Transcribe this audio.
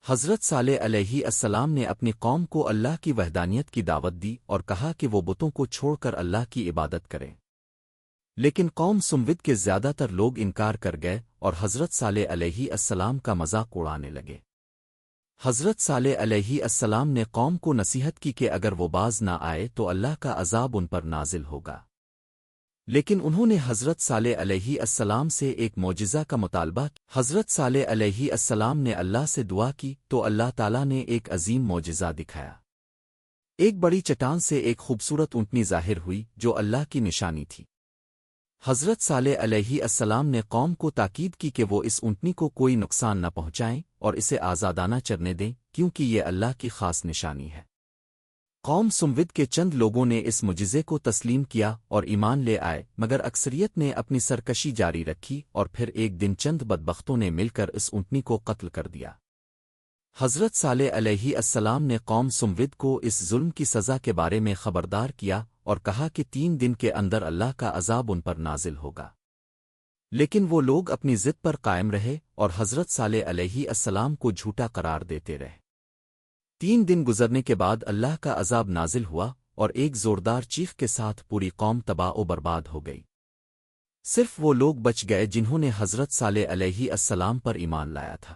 حضرت صالح علیہ السلام نے اپنی قوم کو اللہ کی وحدانیت کی دعوت دی اور کہا کہ وہ بتوں کو چھوڑ کر اللہ کی عبادت کریں۔ لیکن قوم سمود کے زیادہ تر لوگ انکار کر گئے اور حضرت صالح علیہ السلام کا مذاق اڑانے لگے۔ حضرت صالح علیہ السلام نے قوم کو نصیحت کی کہ اگر وہ باز نہ آئے تو اللہ کا عذاب ان پر نازل ہوگا۔ لیکن انہوں نے حضرت صالح علیہ السلام سے ایک معجزہ کا مطالبہ کیا۔ حضرت صالح علیہ السلام نے اللہ سے دعا کی تو اللہ تعالیٰ نے ایک عظیم معجزہ دکھایا۔ ایک بڑی چٹان سے ایک خوبصورت اونٹنی ظاہر ہوئی جو اللہ کی نشانی تھی۔ حضرت صالح علیہ السلام نے قوم کو تاکید کی کہ وہ اس اونٹنی کو کوئی نقصان نہ پہنچائیں اور اسے آزادانہ چرنے دیں کیونکہ یہ اللہ کی خاص نشانی ہے۔ قوم سمود کے چند لوگوں نے اس معجزے کو تسلیم کیا اور ایمان لے آئے، مگر اکثریت نے اپنی سرکشی جاری رکھی اور پھر ایک دن چند بدبختوں نے مل کر اس اونٹنی کو قتل کر دیا۔ حضرت صالح علیہ السلام نے قوم سمود کو اس ظلم کی سزا کے بارے میں خبردار کیا اور کہا کہ 3 دن کے اندر اللہ کا عذاب ان پر نازل ہوگا۔ لیکن وہ لوگ اپنی ضد پر قائم رہے اور حضرت صالح علیہ السلام کو جھوٹا قرار دیتے رہے۔ 3 دن گزرنے کے بعد اللہ کا عذاب نازل ہوا اور ایک زوردار چیخ کے ساتھ پوری قوم تباہ و برباد ہو گئی۔ صرف وہ لوگ بچ گئے جنہوں نے حضرت صالح علیہ السلام پر ایمان لایا تھا۔